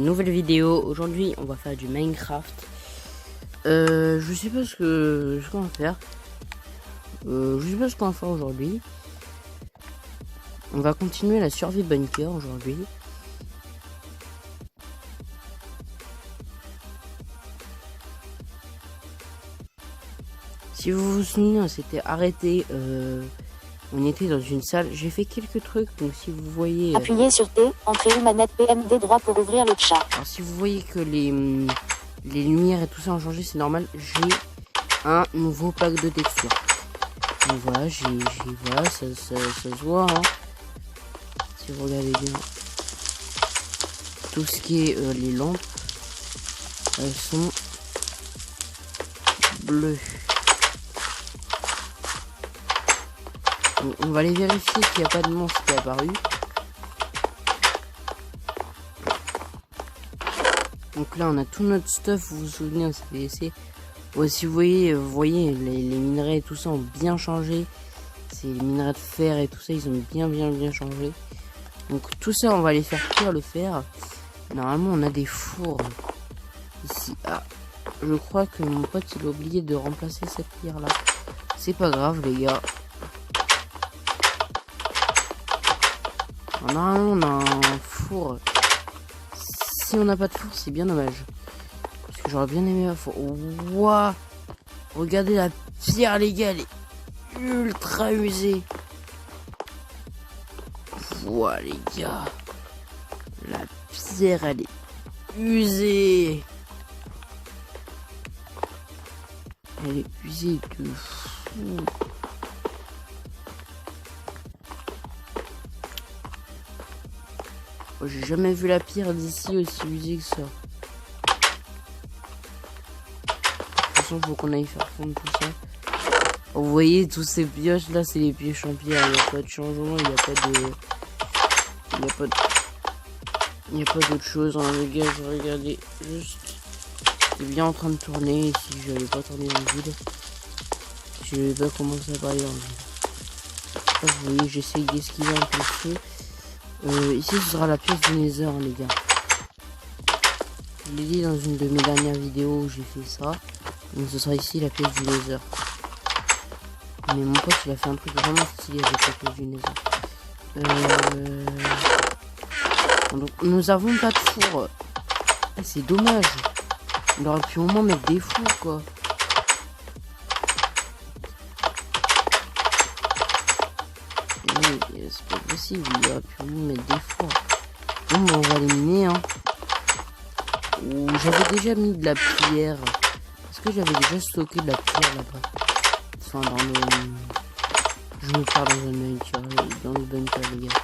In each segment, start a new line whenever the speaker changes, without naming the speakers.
Nouvelle vidéo, aujourd'hui on va faire du Minecraft. Je sais pas ce qu'on va faire. Je sais pas ce qu'on va faire aujourd'hui. On va continuer la survie bunker aujourd'hui. Si vous vous souvenez, on s'était arrêté. On était dans une salle. J'ai fait quelques trucs, donc si vous voyez.
Appuyez sur T, entrez une manette PMD droit pour ouvrir le chat.
Alors si vous voyez que les lumières et tout ça ont changé, c'est normal. J'ai un nouveau pack de textures. Donc voilà, voilà, ça se voit. Hein. Si vous regardez bien, tout ce qui est les lampes, elles sont bleues. Donc, on va aller vérifier qu'il n'y a pas de monstre qui est apparu. Donc là, on a tout notre stuff. Vous vous souvenez, on s'était laissé. Ouais, si vous voyez, les minerais et tout ça ont bien changé. C'est les minerais de fer et tout ça, ils ont bien changé. Donc tout ça, on va les faire cuire le fer. Normalement, on a des fours ici. Ah, je crois que mon pote il a oublié de remplacer cette pierre là. C'est pas grave, les gars. Alors, normalement, on a un four. Si on n'a pas de four, c'est bien dommage. Parce que j'aurais bien aimé un four. Waouh! Regardez la pierre, les gars, elle est ultra usée. Voilà, les gars. La pierre, elle est usée. Elle est usée de fou. Oh, j'ai jamais vu la pierre d'ici aussi usée que ça. De toute façon, faut qu'on aille faire fondre tout ça. Oh, vous voyez, tous ces pioches là, c'est les pioches en pierre. Il n'y a pas de changement, il n'y a pas de. Il n'y a pas d'autre chose, hein, les gars. Je regardais juste. C'est bien en train de tourner. Si je n'avais pas tourné dans le vide, je vais pas commencer à parler dans le vide. Là, vous voyez, j'essaye d'esquiver un peu le feu. Ici, ce sera la pièce du Nether, hein, les gars. Je l'ai dit dans une de mes dernières vidéos où j'ai fait ça. Donc, ce sera ici la pièce du Nether. Mais mon pote, il a fait un truc vraiment stylé avec la pièce du Nether. Donc, nous avons pas de four. Ah, c'est dommage. On aurait pu au moins mettre des fours, quoi. C'est pas possible, il aurait pu au moins mettre des fours. Bon, on va les miner, hein. J'avais déjà mis de la pierre. Est-ce que j'avais déjà stocké de la pierre là-bas? Enfin, dans le... Je me parle dans le bunker, les gars.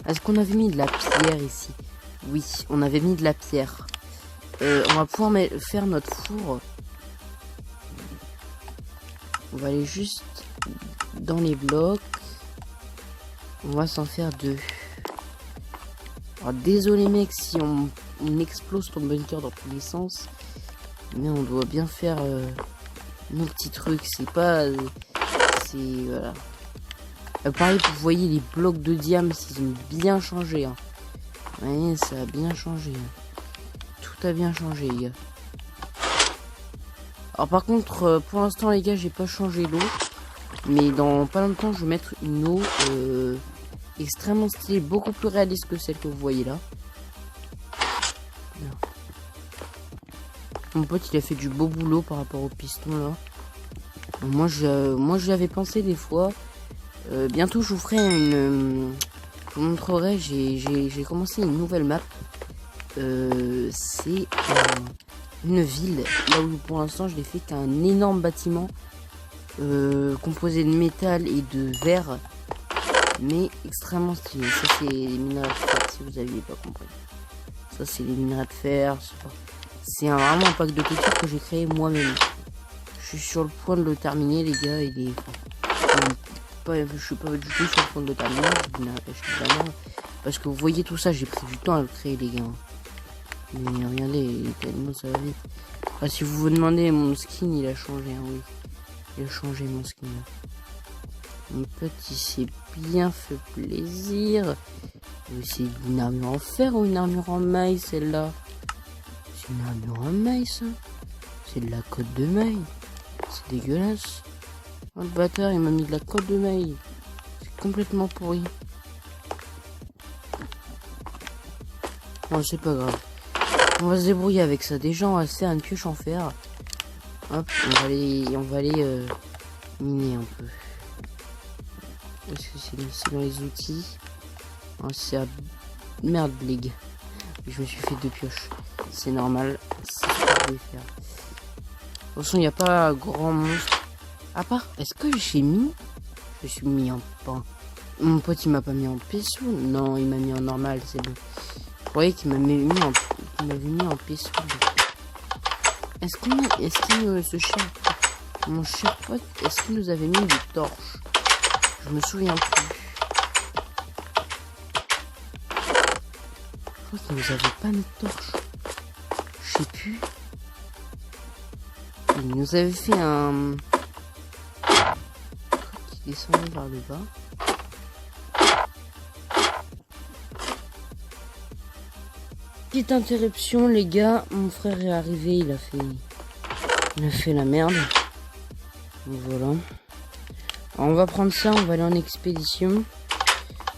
Est-ce qu'on avait mis de la pierre ici? Oui, on avait mis de la pierre. On va pouvoir faire notre four. On va aller juste dans les blocs. On va s'en faire deux. Alors, désolé mec si on explose ton bunker dans tous les sens. Mais on doit bien faire nos petits trucs. C'est pas... c'est... Voilà. Pareil, vous voyez les blocs de diamants, ils ont bien changé. Hein. Ouais, ça a bien changé. Hein. Tout a bien changé, les gars. Alors par contre, pour l'instant, les gars, j'ai pas changé l'eau. Mais dans pas longtemps, je vais mettre une eau extrêmement stylée, beaucoup plus réaliste que celle que vous voyez là. Mon pote, il a fait du beau boulot par rapport au piston là. Moi, j'y avais pensé des fois. Bientôt, je vous ferai une... je vous montrerai, j'ai commencé une nouvelle map. C'est une ville. Là où pour l'instant, je l'ai fait qu'un énorme bâtiment. Composé de métal et de verre. Mais extrêmement stylé. Ça, c'est les minerais de fer, si vous aviez pas compris. Ça, c'est les minerais de fer. C'est vraiment un pack de textures que j'ai créé moi-même. Je suis sur le point de le terminer, les gars. Je suis pas du tout sur le point de le terminer. Parce que vous voyez tout ça, j'ai pris du temps à le créer, les gars. Mais regardez, tellement ça va vite. Ah, si vous vous demandez, mon skin il a changé, hein, oui. Il a changé mon skin. Mon pote il s'est bien fait plaisir. C'est une armure en fer ou une armure en maille celle-là? C'est une armure en maille ça. C'est de la cotte de maille. C'est dégueulasse. Oh, le bâtard il m'a mis de la cotte de maille. C'est complètement pourri. Bon c'est pas grave. On va se débrouiller avec ça. Déjà on va se faire une pioche en fer. Hop, on va aller miner un peu. Est-ce que c'est dans les outils? Oh, c'est à... Merde les gars. Je me suis fait 2 pioches. C'est normal. C'est ce que je voulais faire. De toute façon il n'y a pas grand monstre. À part, est-ce que j'ai mis? Je suis mis en pain. Mon pote il m'a pas mis en pissoul. Non, il m'a mis en normal, c'est bon. Vous voyez qu'il m'avait mis en pissoul. Est-ce qu'il ce cher, mon cher pote, est-ce qu'il nous avait mis des torches? Je me souviens plus. Je crois qu'il nous avait pas mis de torches. Je sais plus. Il nous avait fait un... qui descendait vers le bas. Petite interruption les gars, mon frère est arrivé, il a fait la merde. Donc voilà. Alors, on va prendre ça, on va aller en expédition.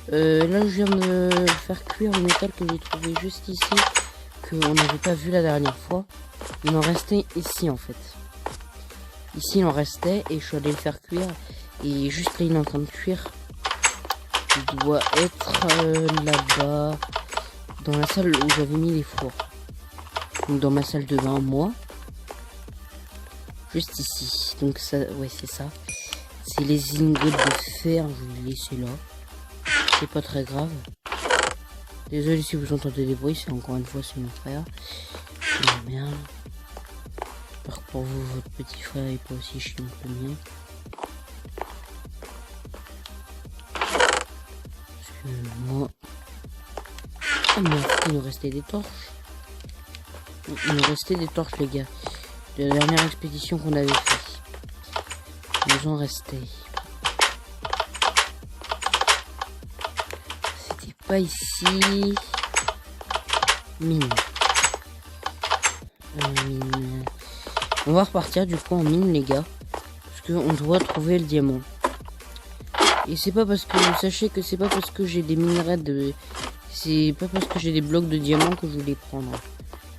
Là je viens de faire cuire le métal que j'ai trouvé juste ici, qu'on n'avait pas vu la dernière fois. Il en restait ici en fait. Ici il en restait et je suis allé le faire cuire. Et juste là il est en train de cuire. Il doit être là-bas. Dans la salle où j'avais mis les fours. Donc dans ma salle de bain, moi. Juste ici. Donc ça, ouais c'est ça. C'est les ingots de fer, je vais les laisser là. C'est pas très grave. Désolé si vous entendez des bruits, c'est encore une fois c'est mon frère. C'est la merde. J'espère que pour vous, votre petit frère est pas aussi chiant que le mien. Parce que moi... Ah mais il nous restait des torches. Il nous restait des torches les gars. De la dernière expédition qu'on avait fait. Il nous en restait. C'était pas ici. Mine. Mine. On va repartir du coup en mine les gars. Parce qu'on doit trouver le diamant. Et c'est pas parce que... Sachez que c'est pas parce que j'ai des minerais de... C'est pas parce que j'ai des blocs de diamants que je vais les prendre.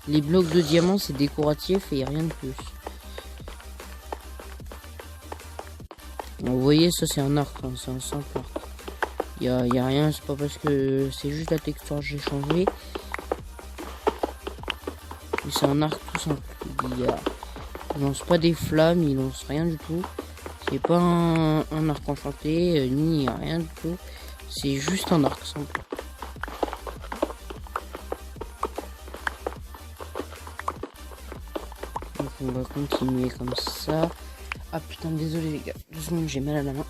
Les blocs de diamants c'est décoratif et rien de plus. Bon, vous voyez ça c'est un arc, hein, c'est un simple arc. Y a rien, c'est pas parce que c'est juste la texture que j'ai changé. C'est un arc tout simple. Il lance pas des flammes, il lance rien du tout. C'est pas un arc enchanté, ni rien du tout. C'est juste un arc simple. Donc on va continuer comme ça. Ah putain, désolé les gars, 2 secondes, j'ai mal à la main.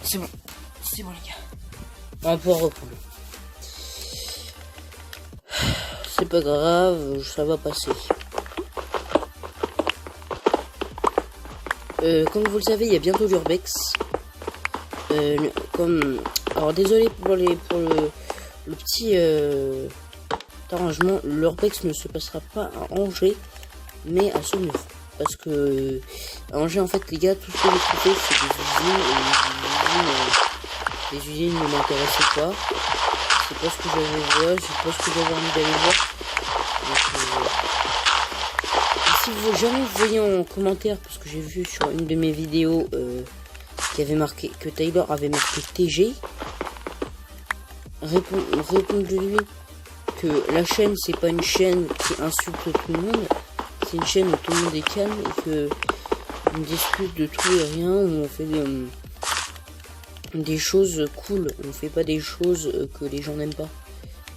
C'est bon les gars. On va pouvoir reprendre. C'est pas grave, ça va passer. Comme vous le savez, il y a bientôt l'Urbex. Alors désolé pour le petit arrangement. L'Urbex ne se passera pas à Angers, mais à Saumur. Parce que à Angers, en fait, les gars, tout ce que j'ai trouvé, c'est des usines. Et les usines ne m'intéressaient pas. C'est pas ce que j'avais voir, c'est pas ce que j'avais envie d'aller voir. Donc, si vous jamais vous voyez en commentaire, parce que j'ai vu sur une de mes vidéos qui avait marqué que Taylor avait marqué TG, répondez-lui que la chaîne c'est pas une chaîne qui insulte tout le monde, c'est une chaîne où tout le monde est calme et que on discute de tout et rien, où on fait des choses cool, on fait pas des choses que les gens n'aiment pas.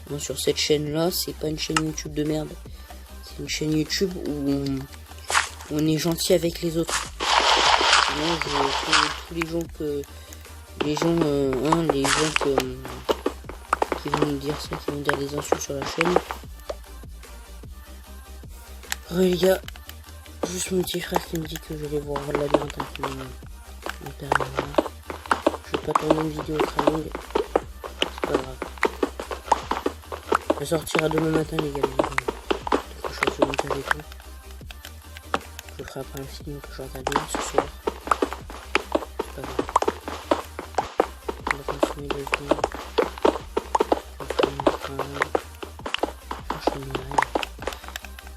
Moi, sur cette chaîne là, c'est pas une chaîne YouTube de merde, c'est une chaîne YouTube où on est gentil avec les autres. Moi, tous les gens qui vont nous dire ça, qui vont dire des insultes sur la chaîne. Les gars, juste mon petit frère qui me dit que je vais voir le labyrinthe infini. Je vais pas tourner une vidéo très longue. C'est pas grave. Elle sortira demain matin les gars. Donc je fasse le montage et tout. Je ferai après un film que je regardais ce soir. C'est pas grave. On va continuer 2 secondes. Franchement,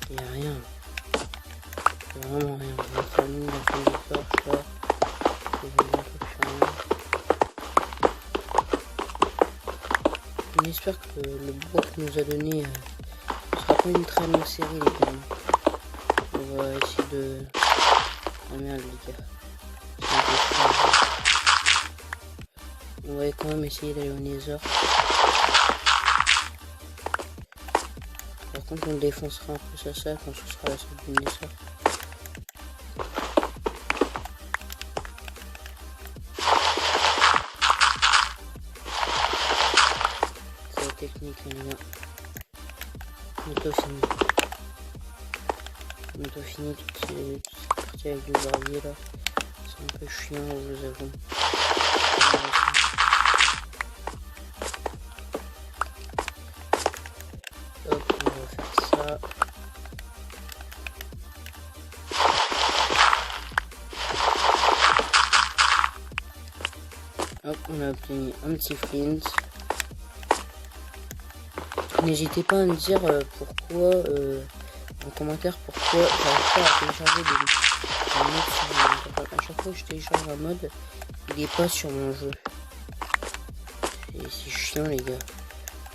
il n'y a rien. Il n'y a vraiment rien. La famille, la famille de torche là. J'espère que le bois qu'il nous a donné ne sera pas une très longue série les gars. On va essayer de... Ah merde les gars. On va quand même essayer d'aller au Nether. Par contre on défoncera un peu ça quand ce sera la salle du Nether. Technique les gars. Moto fini toutes ces parties avec le barbier là. C'est un peu chiant je vous avoue. Hop on va faire ça. Hop on a obtenu un petit flint. N'hésitez pas à me dire pourquoi, en commentaire, pourquoi j'arrive pas à télécharger des modes sur mon téléphone. À chaque fois que je télécharge un mode, il est pas sur mon jeu. C'est chiant les gars.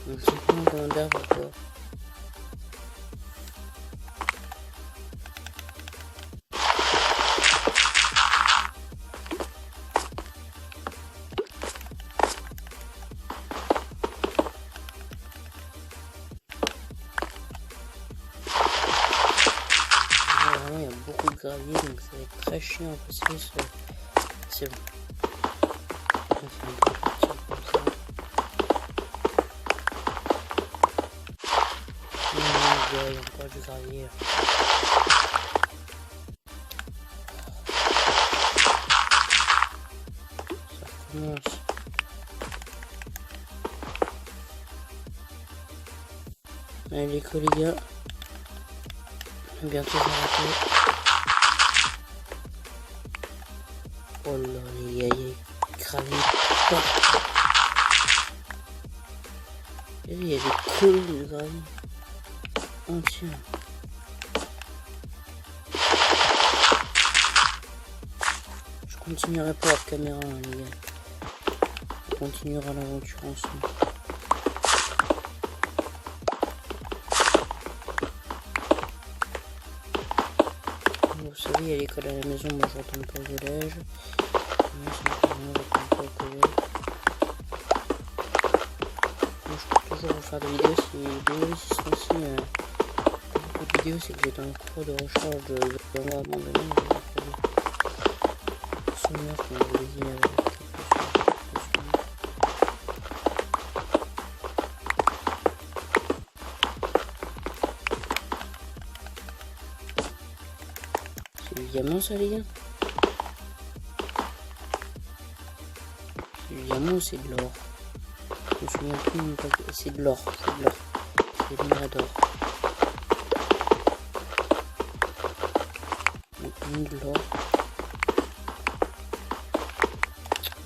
Donc c'est pas en commentaire pourquoi. Il y a beaucoup de gravier donc ça va être très chiant à passer ce... C'est bon. On va faire un peu comme ça. Il y a encore du gravier là. Ça recommence. Allez les gars. Bientôt s'arrêter. Oh là les gars, il y a gravier partout. Il y a des cols de gravier entiers. Je continuerai pas hors caméra hein, les gars. On continuera l'aventure ensemble. Vous savez, il y a l'école à la maison, moi je retourne pas au collège. Moi, je retourne pas au collège. Moi, je peux toujours vous faire des vidéos si beaucoup de vidéos, c'est que j'étais en cours de recharge de moi abandonné. Son meurtre, comme je vous l'ai dit, avec c'est du diamant ça les gars. C'est du diamant ou c'est de l'or? Je me souviens plus, c'est de l'or, c'est de minerai d'or. De l'or.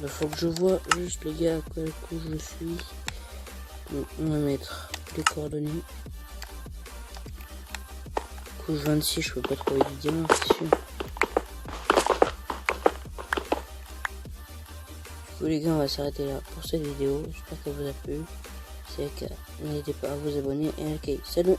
Il faut que je vois juste les gars à quel coup je suis. Donc, on va mettre les coordonnées. Couche 26, je peux pas trouver du diamant, c'est sûr. Du coup les gars, on va s'arrêter là pour cette vidéo. J'espère qu'elle vous a plu. C'est le cas. N'hésitez pas à vous abonner et à liker. Salut!